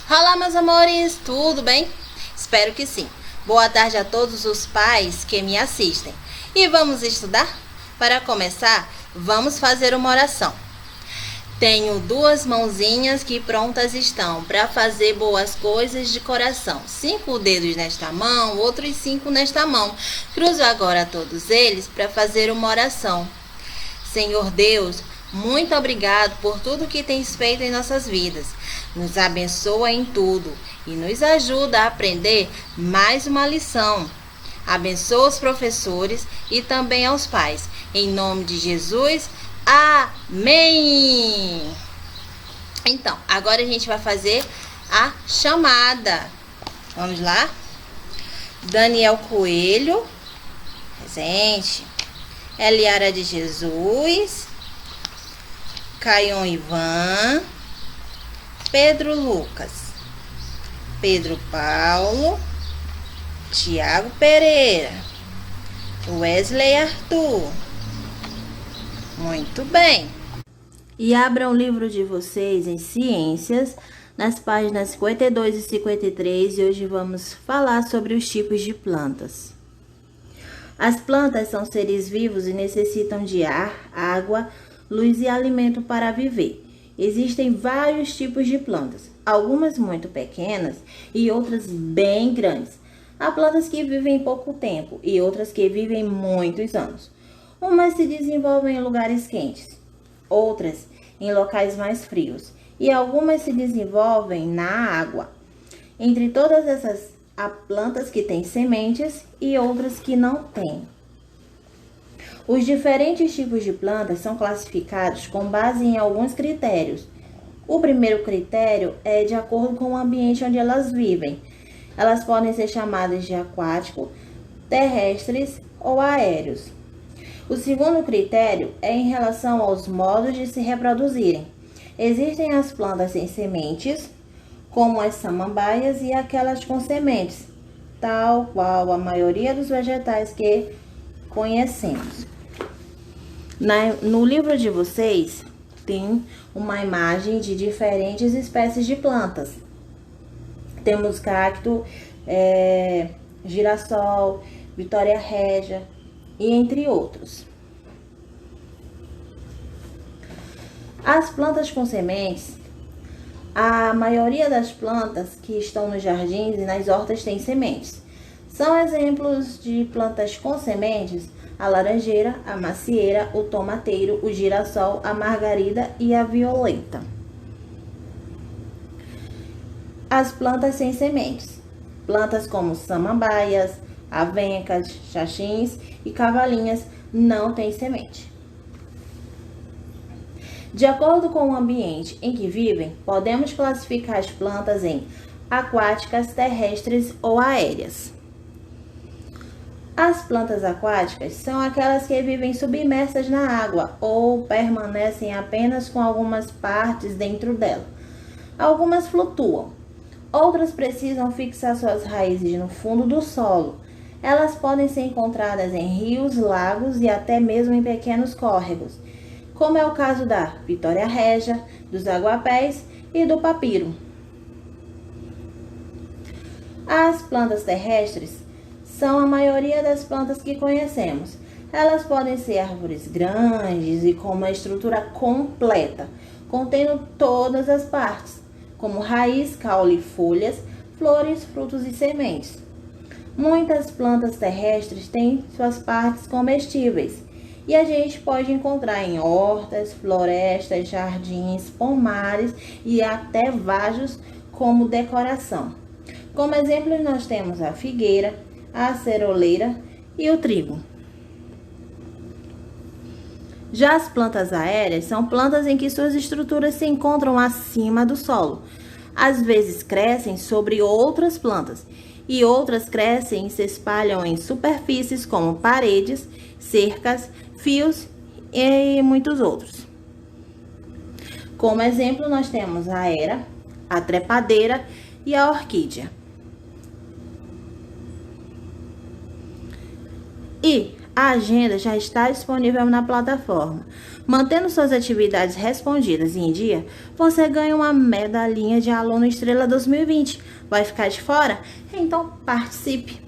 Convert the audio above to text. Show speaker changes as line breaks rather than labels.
Olá, meus amores, tudo bem? Espero que sim. Boa tarde a todos os pais que me assistem. E vamos estudar? Para começar, vamos fazer uma oração. Tenho duas mãozinhas que prontas estão para fazer boas coisas de coração. 5 dedos nesta mão, outros 5 nesta mão. Cruzo agora todos eles para fazer uma oração. Senhor Deus, muito obrigado por tudo que tens feito em nossas vidas. Nos abençoa em tudo e nos ajuda a aprender mais uma lição. Abençoa os professores e também aos pais. Em nome de Jesus, amém! Então, agora a gente vai fazer a chamada. Vamos lá? Daniel Coelho, presente. Eliara de Jesus, Caion Ivan, Pedro Lucas, Pedro Paulo, Tiago Pereira, Wesley Arthur. Muito bem. E abram o livro de vocês em Ciências, nas páginas 52 e 53, e hoje vamos falar sobre os tipos de plantas. As plantas são seres vivos e necessitam de ar, água, luz e alimento para viver. Existem vários tipos de plantas, algumas muito pequenas e outras bem grandes. Há plantas que vivem pouco tempo e outras que vivem muitos anos. Umas se desenvolvem em lugares quentes, outras em locais mais frios e algumas se desenvolvem na água. Entre todas essas, há plantas que têm sementes e outras que não têm. Os diferentes tipos de plantas são classificados com base em alguns critérios. O primeiro critério é de acordo com o ambiente onde elas vivem. Elas podem ser chamadas de aquáticos, terrestres ou aéreos. O segundo critério é em relação aos modos de se reproduzirem. Existem as plantas sem sementes, como as samambaias e aquelas com sementes, tal qual a maioria dos vegetais que conhecemos. No livro de vocês tem uma imagem de diferentes espécies de plantas. Temos cacto, girassol, vitória régia e entre outros. As plantas com sementes. A maioria das plantas que estão nos jardins e nas hortas tem sementes. São exemplos de plantas com sementes a laranjeira, a macieira, o tomateiro, o girassol, a margarida e a violeta. As plantas sem sementes. Plantas como samambaias, avencas, xaxins e cavalinhas não têm semente. De acordo com o ambiente em que vivem, podemos classificar as plantas em aquáticas, terrestres ou aéreas. As plantas aquáticas são aquelas que vivem submersas na água ou permanecem apenas com algumas partes dentro dela. Algumas flutuam, outras precisam fixar suas raízes no fundo do solo. Elas podem ser encontradas em rios, lagos e até mesmo em pequenos córregos, como é o caso da vitória régia, dos aguapés e do papiro. As plantas terrestres são a maioria das plantas que conhecemos. Elas podem ser árvores grandes e com uma estrutura completa, contendo todas as partes, como raiz, caule, folhas, flores, frutos e sementes. Muitas plantas terrestres têm suas partes comestíveis e a gente pode encontrar em hortas, florestas, jardins, pomares e até vajos como decoração. Como exemplo, nós temos a figueira, a aceroleira e o trigo. Já as plantas aéreas são plantas em que suas estruturas se encontram acima do solo. Às vezes crescem sobre outras plantas e outras crescem e se espalham em superfícies como paredes, cercas, fios e muitos outros. Como exemplo, nós temos a era, a trepadeira e a orquídea. E A agenda já está disponível na plataforma. Mantendo suas atividades respondidas em dia, você ganha uma medalhinha de aluno estrela 2020. Vai ficar de fora? Então participe!